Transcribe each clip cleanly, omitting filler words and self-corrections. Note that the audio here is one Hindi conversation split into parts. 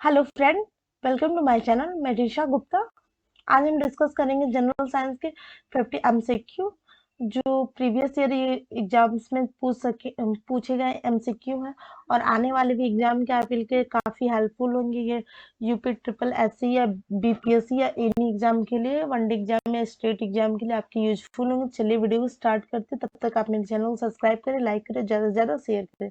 Hello friend, welcome to my channel. मैं ऋषा गुप्ता। आज हम डिस्कस करेंगे जनरल साइंस के 50 एमसीक्यू जो प्रीवियस ईयर एग्जाम्स में पूछे गए एमसीक्यू हैं और आने वाले भी एग्जाम के आपके लिए काफ़ी हेल्पफुल होंगे। ये यूपी ट्रिपल एससी या बीपीएससी या एनी एग्जाम के लिए, वनडे एग्जाम या स्टेट एग्जाम के लिए आपके यूजफुल होंगे। चलिए वीडियो को स्टार्ट करते, तब तक आप मेरे चैनल को सब्सक्राइब करें, लाइक करें, ज़्यादा से ज़्यादा शेयर करें।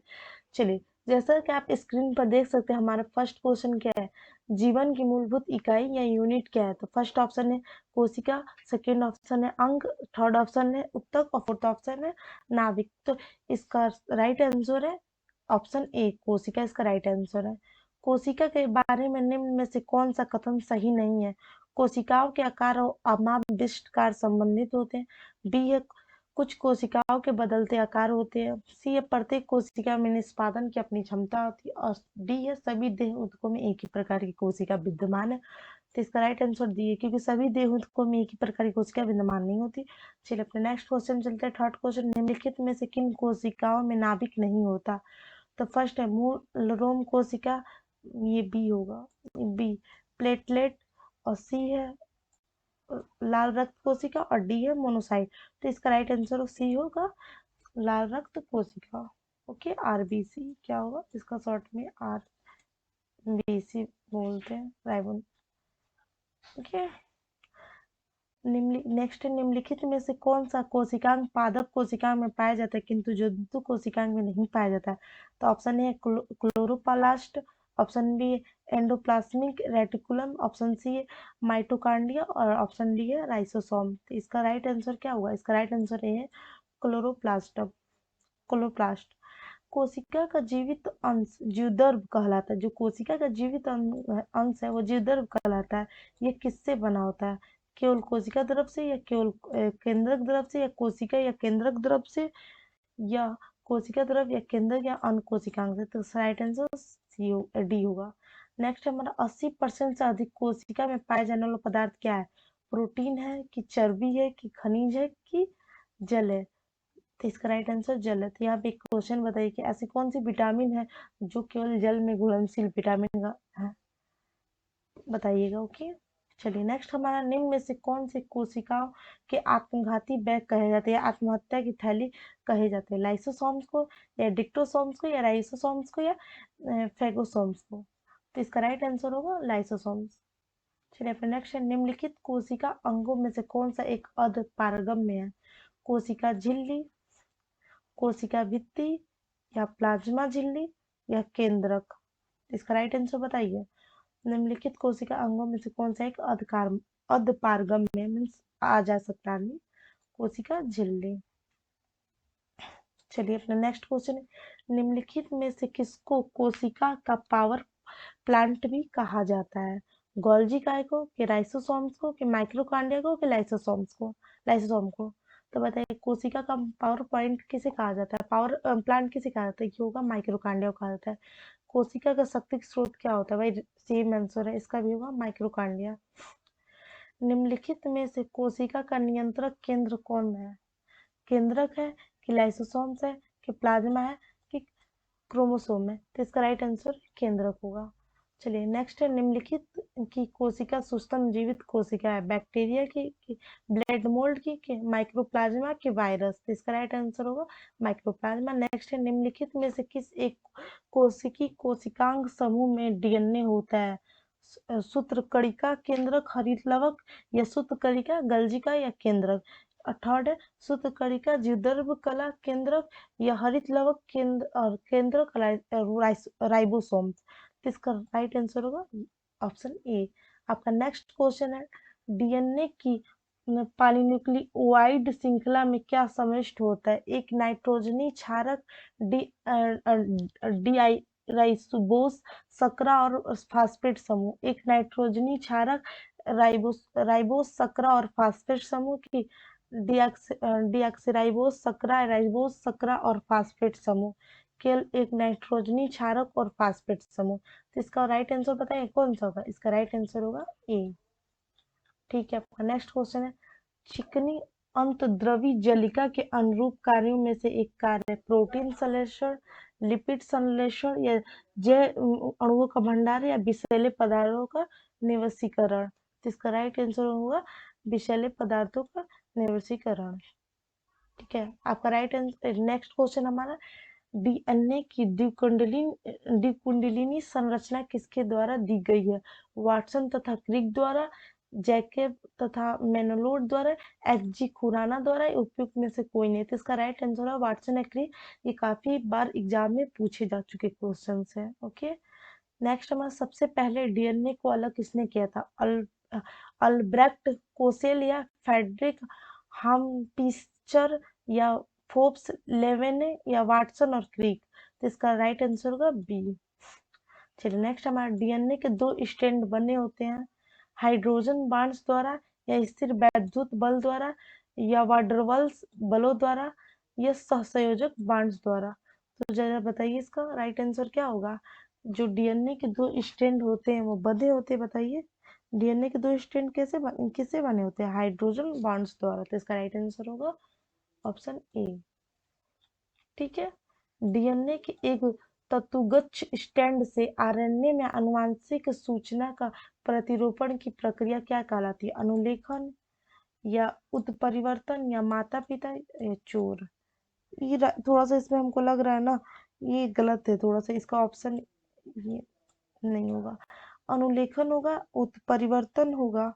चलिए, जैसा कि आप स्क्रीन पर देख सकते हैं, हमारा फर्स्ट क्वेश्चन क्या है, जीवन की मूलभूत इकाई या यूनिट क्या है। तो फर्स्ट ऑप्शन है कोशिका, सेकंड ऑप्शन है अंग, थर्ड ऑप्शन है उत्तक और फोर्थ ऑप्शन है नाभिक। तो इसका राइट आंसर है ऑप्शन ए, कोशिका इसका राइट आंसर है। कोशिका के बारे में निम्न में से कौन सा कथन सही नहीं है। कोशिकाओं के आकार और अमाविष्टकार संबंधित होते हैं। बी है कुछ कोशिकाओं के बदलते आकार होते हैं। सी है प्रत्येक कोशिका में निष्पादन की अपनी क्षमता होती है। और डी है सभी देह ऊतकों में एक ही प्रकार की कोशिका विद्यमान है। तो इसका राइट आंसर डी है, क्योंकि सभी देह ऊतकों में एक ही प्रकार की कोशिका विद्यमान नहीं होती। चलिए अपने नेक्स्ट क्वेश्चन चलते हैं। थर्ड क्वेश्चन, निम्नलिखित में से किन कोशिकाओं में नाभिक नहीं होता। तो फर्स्ट है मूल रोम कोशिका, ये बी होगा, बी प्लेटलेट। और सी है लाल रक्त कोशिका और डी है मोनोसाइट। तो इसका राइट आंसर सी होगा, लाल रक्त कोशिका। ओके, आरबीसी क्या होगा, इसका शॉर्ट में आरबीसी बोलते हैं, राइबोन। ओके, नेक्स्ट निम्नलिखित में से कौन सा कोशिकांग पादप कोशिकांग में पाया जाता है किंतु जंतु कोशिकांग में नहीं पाया जाता है। तो option A chloroplast, option B endoplasmic reticulum, option C है माइटोकांड्रिया और ऑप्शन डी है राइसोसोम। तो इसका राइट आंसर क्या होगा, इसका राइट आंसर ए है क्लोरोप्लास्ट। क्लोरोप्लास्ट कोशिका का जीवित अंश जीवदर्भ कहलाता है। जो कोशिका का जीवित अंश है वो जीवदर्भ कहलाता है। ये किससे बना होता है, केवल कोशिका द्रव से या केवल केंद्रक द्रव से या कोशिका या केंद्रक द्रव से या कोशिका द्रव या केंद्रक या अन्य कोशिकांग से। तो राइट आंसर सी डी होगा। नेक्स्ट हमारा 80% से अधिक कोशिका में पाए जाने वाला पदार्थ क्या है। प्रोटीन है कि चर्बी है कि खनिज है कि जल है। तो इसका राइट आंसर जल है। तो यहाँ पे एक क्वेश्चन बताइए कि ऐसी कौन सी विटामिन है जो केवल जल में घुलनशील विटामिन का है, बताइएगा। ओके, चलिए नेक्स्ट हमारा, निम्न में से कौन सी कोशिकाओं के आत्मघाती बैग कहे जाते हैं, आत्महत्या की थैली कहे जाते हैं। लाइसोसोम्स को या डिक्टोसोम्स को या राइसोसोम्स को या फेगोसोम्स को। तो इसका राइट आंसर होगा लाइसोसोम्स। चलिए फिर नेक्स्ट है, निम्नलिखित कोशिका अंगों में से कौन सा एक अर्धपारगम्य है। कोशिका झिल्ली, कोशिका भित्ति या प्लाज्मा झिल्ली या केंद्रक। इसका राइट आंसर बताइए। निम्नलिखित कोशिका अंगों में से कौन सा एक अर्धपारगम्य मीन्स आ जा सकता है आदमी। कोशिका झिल्ली। चलिए अपना नेक्स्ट क्वेश्चन है, निम्नलिखित में से किसको कोशिका का पावर प्लांट भी कहा जाता है। गोल्जी काय को, कि राइसोसोम्स को, कि माइक्रोकांडिया को, कि लाइसोसोम को। तो बताइए कोशिका का पावर पॉइंट किसे कहा जाता है, पावर प्लांट किसे कहा जाता है। ये होगा माइक्रोकांडिया को कहा जाता है। कोशिका का शक्ति स्रोत क्या होता है, भाई सेम आंसर है, इसका भी होगा माइक्रोकांडिया। निम्नलिखित में से कोशिका का नियंत्रक केंद्र कौन है। केंद्रक है कि लाइसोसोम्स है कि प्लाज्मा है कि क्रोमोसोम है। तो इसका राइट आंसर केंद्रक होगा। चलिए नेक्स्ट है, निम्नलिखित की कोशिका सुस्तम जीवित कोशिका है। बैक्टीरिया की ब्लड मोल्ड की माइक्रोप्लाज्मा की वायरस। तो इसका राइट आंसर होगा माइक्रोप्लाज्मा। नेक्स्ट है, निम्नलिखित में से किस एक कोशिकी कोशिकांग समूह में डीएनए होता है। सूत्रकणिका, केंद्रक, हरितलवक या सूत्रकणिका, गल्जिका या केंद्रक। थर्ड है सूत्रकणिका, जीवदर्भ कला, केंद्रक या हरितलवक केंद्रक राइबोसोम्स। इसका राइट आंसर होगा ऑप्शन ए। आपका नेक्स्ट क्वेश्चन है, डीएनए की पॉलीन्यूक्लियोटाइड श्रृंखला में क्या समाविष्ट होता है। एक नाइट्रोजनी क्षारक, डी राइबोस सकरा और फास्फेट समूह। एक नाइट्रोजनी क्षारक, राइबोस सकरा और फास्फेट समूह की डीऑक्सीराइबोस सकरा, राइबोस सकरा और फास्फेट समूह। केवल एक नाइट्रोजनी क्षारक और फास्फेट समूह। तो इसका राइट आंसर बताइए कौन सा होगा, इसका राइट आंसर होगा ए। ठीक है, आपका नेक्स्ट क्वेश्चन है, चिकनी अंतद्रवी जलिका के अनुरूप कार्यों में से एक कार्य है प्रोटीन संश्लेषण, लिपिड संश्लेषण या जैव अणुओं का भंडार या विषैले पदार्थों का निवसीकरण। तो इसका राइट आंसर होगा विषैले पदार्थों का निवसीकरण। ठीक है, आपका राइट आंसर। नेक्स्ट क्वेश्चन हमारा, डीएनए की द्विकुंडलिनी संरचना किसके द्वारा दी गई है? वाटसन तथा क्रिक द्वारा, जैकब तथा मेनलोड द्वारा, एच.जी. खुराना द्वारा, उपयुक्त में से कोई नहीं। तो इसका राइट आंसर है वाटसन या क्रिक। ये काफी बार एग्जाम में पूछे जा चुके क्वेश्चन है। ओके, नेक्स्ट हमारा, सबसे पहले डीएनए को अलग किसने किया था? अल्ब्रेक्ट कोसेल या फ्रेडरिक हाम्पिस्चर या फोर्ब्स लेवेने या वाटसन और क्रिक? तो इसका राइट आंसर होगा बी। चलिए नेक्स्ट हमारा, डीएनए के दो स्ट्रैंड बने होते हैं हाइड्रोजन बांड्स द्वारा या स्थिर वैद्युत बल द्वारा या वाडरवल्स बलों द्वारा या सहसंयोजक बांड्स द्वारा। तो जरा बताइए इसका राइट आंसर क्या होगा? जो डीएनए के दो स्ट्रैंड होते हैं वो बंधे होते हैं, बताइए डीएनए के दो स्ट्रैंड किससे बने होते हैं? हाइड्रोजन बांड्स द्वारा। तो इसका राइट आंसर होगा ऑप्शन ए। ठीक है, डीएनए के एक तंतुगत स्ट्रैंड से आरएनए में आनुवांशिक सूचना का प्रतिरूपण की प्रक्रिया क्या कहलाती है? अनुलेखन या उत्परिवर्तन या माता पिता या चोर? ये थोड़ा सा इसमें हमको लग रहा है ना, ये गलत है थोड़ा सा, इसका ऑप्शन ये नहीं होगा। अनुलेखन होगा, उत्परिवर्तन होगा,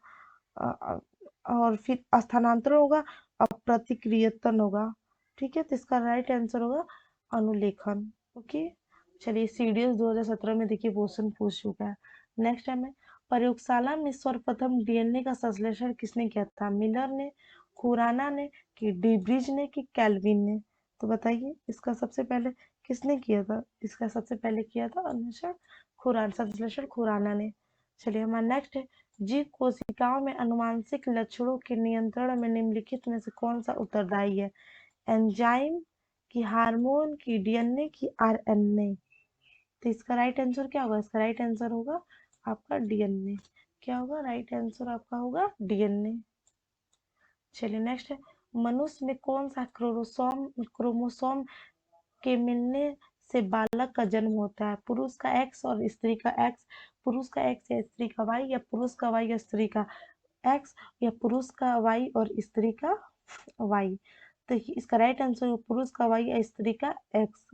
और फिर स्थानांतरण होगा और प्रतिक्रियतन होगा। ठीक है, तो इसका राइट आंसर होगा अनुलेखन। ओके, चलिए सीडीएस 2017 में देखिए क्वेश्चन पूछ चुका है। नेक्स्ट है, प्रयोगशाला में सर्वप्रथम डीएनए का संश्लेषण किसने किया था? मिलर ने, खुराना ने, कि डीब्रिज ने, कि कैल्विन ने? तो बताइए इसका सबसे पहले किसने किया था? इसका सबसे पहले किया था संश्लेषण खुराना ने। चलिए हमारा नेक्स्ट है, जीव कोशिकाओं में अनुवांशिक लक्षणों के नियंत्रण में निम्नलिखित में से कौन सा उत्तरदायी है? एंजाइम, की हार्मोन, की डीएनए, की आरएनए? तो इसका राइट आंसर क्या होगा? इसका राइट आंसर होगा आपका डीएनए। क्या होगा राइट आंसर? आपका होगा डीएनए। चलिए नेक्स्ट है, मनुष्य में कौन सा क्रोमोसोम के मिलने से बालक का जन्म होता है? पुरुष का एक्स और स्त्री का एक्स, पुरुष का एक्स या स्त्री का वाई, या पुरुष का वाई या स्त्री का एक्स, या पुरुष का वाई और स्त्री का वाई? तो इसका राइट आंसर होगा पुरुष का वाई या स्त्री का एक्स।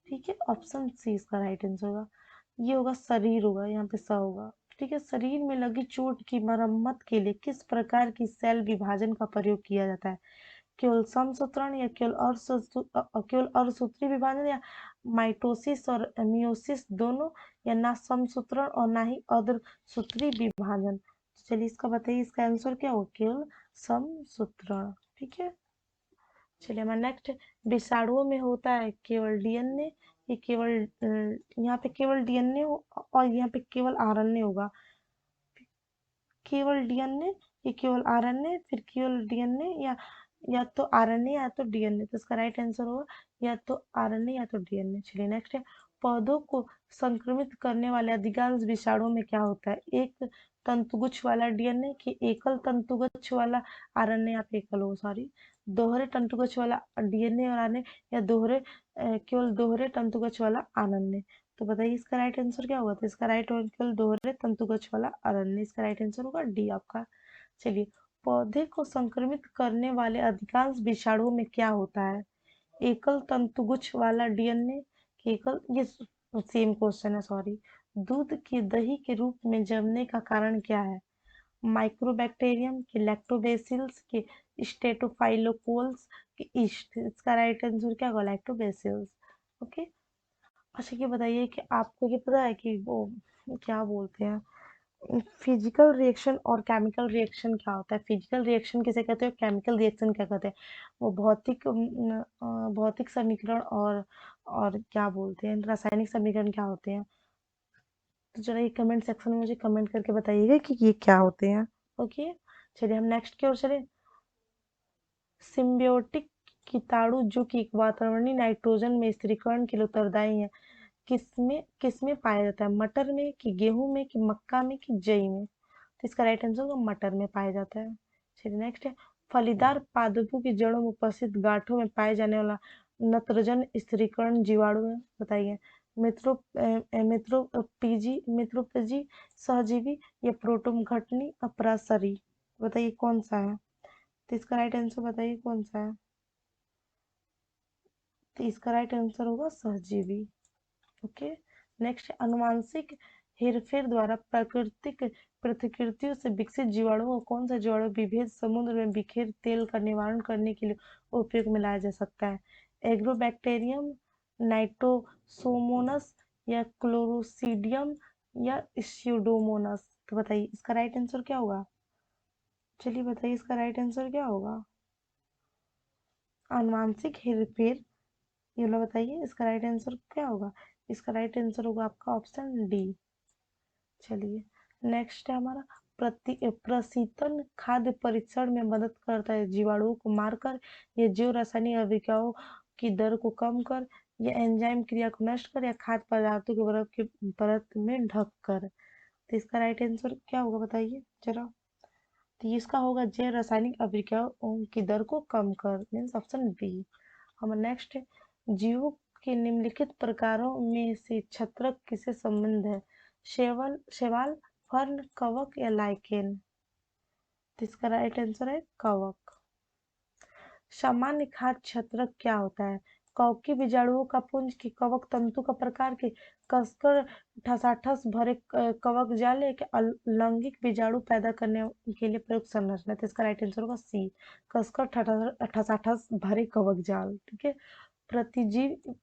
ठीक है, ऑप्शन सी इसका राइट आंसर होगा। ये होगा शरीर, होगा यहाँ पे स होगा। ठीक है, शरीर में लगी चोट की मरम्मत के लिए किस प्रकार की सेल विभाजन का प्रयोग किया जाता है? केवल समसूत्रण या केवल अर्धसूत्री विभाजन, या माइटोसिस और मियोसिस दोनों, या ना समसूत्रण और ना ही अर्धसूत्री विभाजन? चलिए इसका बताइए, इसका आंसर क्या होगा? केवल समसूत्रण। ठीक है, चलिए हमारा नेक्स्ट, विषाणुओं में होता है केवल डीएनए, ये केवल यहाँ पे केवल डीएनए और यहाँ पे केवल आरएनए होगा? केवल डीएनए, ये केवल आरएनए, फिर केवल डीएनए, या तो आरएनए या तो डीएनए? तो इसका राइट आंसर होगा या तो आरएनए या तो डीएनए। चलिए नेक्स्ट है, पौधों को संक्रमित करने वाले अधिकांश विषाणुओं में क्या होता है? एक तंतुगुच्छ वाला डीएनए, कि एकल तंतुगुच्छ वाला आरएनए, आप एकल हो सॉरी, दोहरे तंतुगुच्छ वाला डीएनए और आरएनए, या केवल दोहरे तंतुगुच्छ वाला आरएनए? तो बताइए इसका राइट आंसर क्या होगा? तो इसका राइट होगा केवल दोहरे तंतुगछ वाला आरएनए। इसका राइट आंसर होगा डी आपका। चलिए, पौधे को संक्रमित करने वाले अधिकांश विषाणुओं में क्या होता है? एकल तंतुगुच्छ वाला डीएनए, एकल, ये सेम क्वेश्चन है सॉरी। दूध की दही के रूप में जमने का कारण क्या है? माइक्रोबैक्टीरियम, के लैक्टोबैसिलस, के स्टेटोफाइलोकोल्स, के ईस्ट? इसका राइट आंसर क्या होगा? लैक्टोबैसिलस। ओके, अच्छा ये बताइए कि आपको ये पता है कि वो क्या बोलते हैं, फिजिकल रिएक्शन और केमिकल रिएक्शन क्या होता है? फिजिकल रिएक्शन किसे कहते हैं, केमिकल रिएक्शन क्या कहते हैं? वो भौतिक समीकरण और क्या बोलते हैं, रासायनिक समीकरण क्या होते हैं? तो जरा ये कमेंट सेक्शन में मुझे कमेंट करके बताइएगा कि ये क्या होते हैं। ओके, चलिए हम नेक्स्ट की ओर चले। सिम्बियोटिक कीटाणु जो कि एक वातावरणीय नाइट्रोजन में स्थिरीकरण के लिए उत्तरदायी है, किसमें पाया जाता है? मटर में, कि गेहूं में, कि मक्का में, कि जई में? तो इसका राइट आंसर होगा मटर में पाया जाता है। चलिए नेक्स्ट है, फलीदार पादपों की जड़ों में उपस्थित गांठों में पाए जाने वाला नत्रजन स्थिरीकरण जीवाणु है, बताइए। मित्रोपजी सहजीवी या प्रोटोम घटनी अपरासरी, बताइए कौन सा है। तो इसका राइट आंसर बताइए कौन सा है। तो इसका राइट आंसर होगा सहजीवी। ओके। नेक्स्ट, अनुवांशिक हेरफेर द्वारा प्राकृतिक प्रतिकृतियों से विकसित जीवाणुओं को कौन सा जीवाणु विभेद समुद्र में बिखेर तेल का निवारण करने के लिए उपयोग में लाया जा सकता है। एग्रोबैक्टीरियम, नाइट्रोसोमोनस या क्लोरोसीडियम या स्यूडोमोनस। तो बताइए इसका राइट आंसर क्या होगा। चलिए बताइए इसका राइट आंसर क्या होगा। आनुवांशिक हेरफेर, ये लो बताइए इसका राइट आंसर क्या होगा। इसका राइट आंसर होगा आपका ऑप्शन डी। चलिए नेक्स्ट है हमारा प्रशीतन खाद्य परीक्षण में मदद करता है, जीवाणुओं को मारकर या जीव रासायनिक अभिक्रियाओं की दर को कम कर या एंजाइम क्रिया को नष्ट कर या खाद्य पदार्थों के बर्फ के परत में ढक कर। तो इसका राइट आंसर क्या होगा बताइए जरा। तो इसका होगा जैव रासायनिक अभिक्रियाओं की दर को कम कर, मीन्स ऑप्शन बी। हमारा नेक्स्ट है, जीवों के निम्नलिखित प्रकारों में से छत्रक किससे संबंध है। शैवाल, फर्न, कवक या लाइकेन। तो इसका राइट आंसर है कवक। सामान्य खाद्य छत्रक क्या होता है। कवकीय बीजाणुओं का पुंज की कवक तंतु का प्रकार के कसकर ठसाठस भरे कवक जाल एक अलैंगिक बीजाणु पैदा करने के लिए प्रयुक्त संरचना। तो इसका राइट आंसर होगा सी, कसकर ठसाठस भरे कवक जाल। ठीक है। प्रतिजीव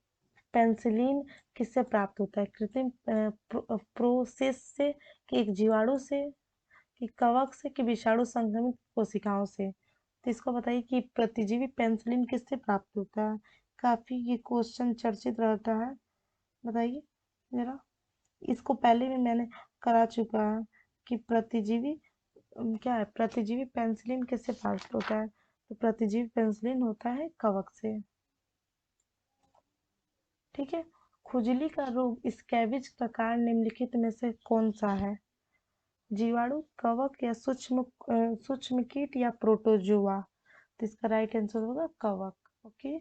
पेंसिलिन किससे प्राप्त होता है। कृत्रिम प्रोसेस से कि एक जीवाणु से कि कवक से कि विषाणु संक्रमित कोशिकाओं से। तो इसको बताइए कि प्रतिजीवी पेंसिलिन किससे प्राप्त होता है। काफी ये क्वेश्चन चर्चित रहता है, बताइए जरा। इसको पहले भी मैंने करा चुका है कि प्रतिजीवी क्या है, प्रतिजीवी पेंसिलिन किससे प्राप्त होता है। तो प्रतिजीवी पेंसिलिन होता है कवक से। ठीक है। खुजली का रोग स्कैबिज का कारण निम्नलिखित में से कौन सा है। जीवाणु, कवक या सूक्ष्म कीट या प्रोटोजोआ। तो इसका राइट आंसर होगा कवक। ओके।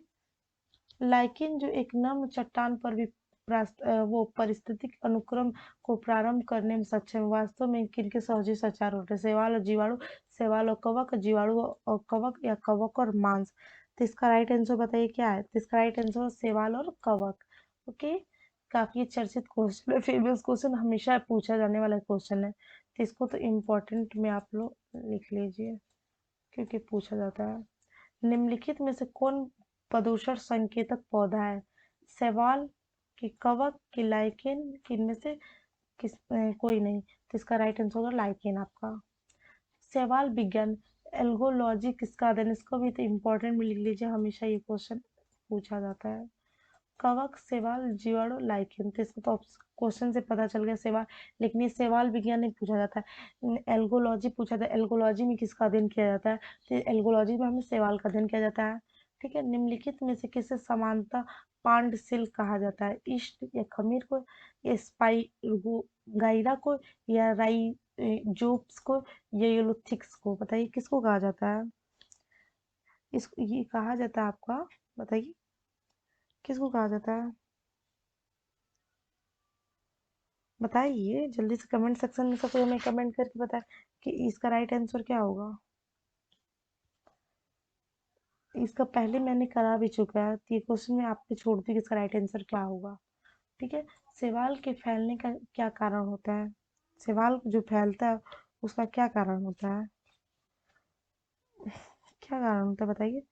लाइकिन जो एक नम्र चट्टान पर भी वो पारिस्थितिक अनुक्रम को प्रारंभ करने में सक्षम है, वास्तव में किनके सहजीवी संचार होते हैं। शैवाल और जीवाणु, शैवाल और कवक, जीवाणु और कवक या कवक और मांस। तो इसका राइट आंसर बताइए क्या है। तो इसका राइट आंसर शैवाल और कवक। ओके। काफी चर्चित क्वेश्चन है, फेमस क्वेश्चन, हमेशा पूछा जाने वाला क्वेश्चन है। तो इसको तो इम्पोर्टेंट में आप लोग लिख लीजिए क्योंकि पूछा जाता है। निम्नलिखित में से कौन प्रदूषण संकेतक पौधा है। शैवाल, कि कवक, कि लाइकेन, कि इनमें से कोई नहीं। तो इसका राइट आंसर होगा लाइकेन आपका। शैवाल विज्ञान एल्गोलॉजी किसका अध्ययन, इसको भी तो इम्पोर्टेंट में लिख लीजिए, हमेशा ये क्वेश्चन पूछा जाता है। कवक, शैवाल, जीवाणु, लाइकेन। तो इसको तो क्वेश्चन से पता चल गया शैवाल, लेकिन ये शैवाल विज्ञान नहीं पूछा जाता है। एल्गोलॉजी पूछा था, एल्गोलॉजी में किसका अध्ययन किया जाता है। तो एल्गोलॉजी में हमें शैवाल का अध्ययन किया जाता है। ठीक है। निम्नलिखित में से किसे समानता पांड सिल्क कहा जाता है। ईस्ट या खमीर को, या स्पाइरोगाइरा को, या राइजोप्स को, या यूलोथिक्स को। बताइए किसको कहा जाता है। इसको ये कहा जाता है आपका, बताइए किसको कहा जाता है। बताइए जल्दी से कमेंट सेक्शन में सब हमें कमेंट करके बताए कि इसका राइट आंसर क्या होगा। इसका पहले मैंने करा भी चुका है, तो ये क्वेश्चन मैं आप पे छोड़ती हूँ कि इसका राइट आंसर क्या होगा। ठीक है। शैवाल के फैलने का क्या कारण होता है। शैवाल जो फैलता है उसका क्या कारण होता है। क्या कारण होता है बताइए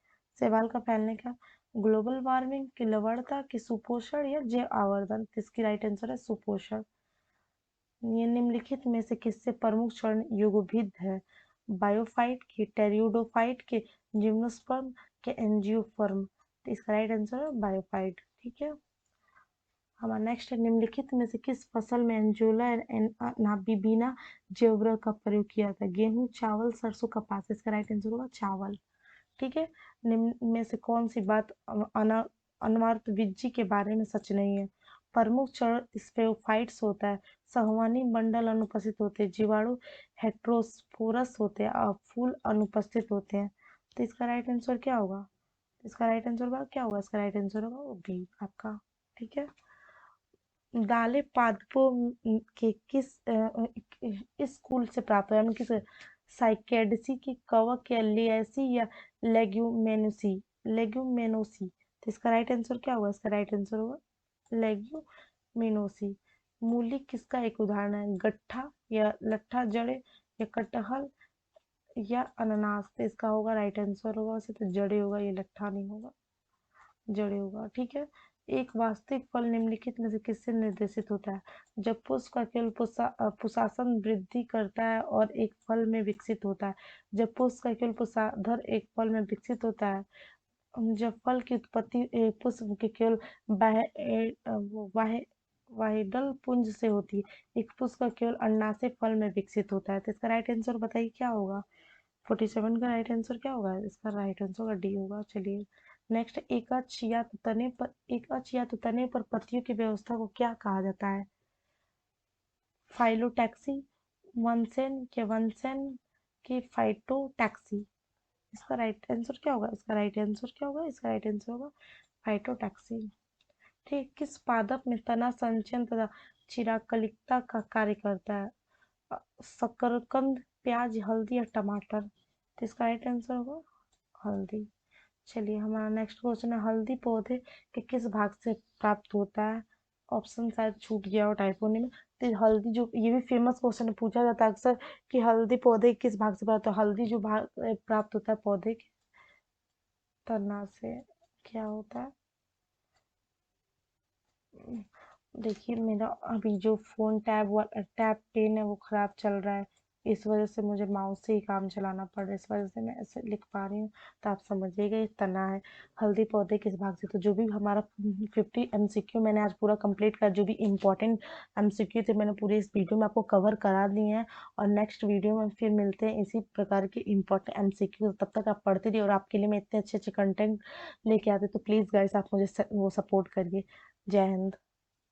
शैवाल का फैलने का। ग्लोबल वार्मिंग, की लवणता, की सुपोषण या जैव आवर्धन। तो इसकी राइट आंसर है सुपोषण। ये निम्नलिखित में से किससे प्रमुख चरण युगभिद है। बायोफाइट के, टेरिडोफाइट के, जिम्नोस्पर्म के, एंजियोस्पर्म। तो इसका राइट आंसर है बायोफाइट। ठीक है। हमारा नेक्स्ट है, निम्नलिखित में से किस फसल में एंजुला नाबिबिना जैवरह का प्रयोग किया था। गेहूं, चावल, सरसों, कपास। इसका राइट आंसर होगा चावल। ठीक है। निम्न में से कौन सी बात अनवार्त बीजी के बारे में सच नहीं है। प्रमुख चरण स्पोफाइट्स होता है, संवहनी मंडल अनुपस्थित होते हैं, जीवाणु हेट्रोस्पोरस होते हैं और फूल अनुपस्थित होते हैं। तो इसका राइट आंसर क्या होगा। इसका राइट आंसर होगा क्या होगा? इसका राइट आंसर होगा बी आपका। ठीक है। दालें पादपों के किस इस स्कूल से प्राप्त हुआ, यानी किस साइकेडसी की कवक या लिएसी या लेग्यूमेनोसी? लेग्यूमेनोसी। तो इसका राइट आंसर क्या होगा? इसका राइट आंसर होगा लेग्यूमिनोसी। मूली किसका एक उदाहरण है? गट्ठा या लट्ठा, जड़े या कटहल या अनानास? तो इसका होगा राइट आंसर होगा वैसे तो जड़े होगा, ये लट्ठा नहीं होगा, जड़े होगा। ठीक है। एक वास्तविक फल निम्नलिखित में से किससे निर्देशित होता है? जब पुष्प का केवल पुष्पासन वृद्धि करता है और एक फल में विकसित होता है। जब पुष्प का केवल पुष्पाधर एक फल में विकसित होता है। जब फल की उत्पत्ति पुष्प के केवल वाहे वाहिडल पुंज से होती है। एक पुष्प का केवल अंडाशय फल में विकसित होता है। तो इसका राइट आंसर बताइए क्या होगा? 47 का राइट आंसर क्या होगा? इसका राइट आंसर होगा डी होगा। चलिए नेक्स्ट, एक अक्ष या तो तने पर पत्तियों की व्यवस्था को क्या कहा जाता है? फाइलोटैक्सी, वनसेन के वनसेन की फाइटोटैक्सी? इसका राइट आंसर क्या होगा? इसका राइट आंसर क्या होगा? इसका राइट आंसर होगा फाइटोटैक्सी। ठीक। किस पादप में तना संचयन तथा चिराकलिकता का कार्य करता है? शकरकंद, प्याज, हल्दी या टमाटर? तो इसका राइट आंसर होगा हल्दी। चलिए हमारा नेक्स्ट क्वेश्चन है, हल्दी पौधे के किस भाग से प्राप्त होता है? ऑप्शन शायद छूट गया हो टाइपोनी में। तो हल्दी जो, ये भी फेमस क्वेश्चन पूछा जाता है अक्सर कि हल्दी पौधे किस भाग से प्राप्त होता है? हल्दी जो भाग प्राप्त होता है पौधे के तना से, क्या होता है? देखिए मेरा अभी जो फोन टैब पेन है वो खराब चल रहा है, इस वजह से मुझे माउस से ही काम चलाना पड़ रहा है, इस वजह से मैं ऐसे लिख पा रही हूँ। तो आप समझिएगा ये तना है। हल्दी पौधे किस भाग से? तो जो भी हमारा 50 एमसीक्यू मैंने आज पूरा कंप्लीट कर, जो भी इम्पोर्टेंट एमसीक्यू थे मैंने पूरे इस वीडियो में आपको कवर करा दिए हैं। और नेक्स्ट वीडियो में फिर मिलते हैं इसी प्रकार के इम्पोर्टेंट एमसीक्यू। तब तक आप पढ़ते रहिए और आपके लिए मैं इतने अच्छे अच्छे कंटेंट लेके आते, तो प्लीज़ गाइस आप मुझे वो सपोर्ट करिए। जय हिंद।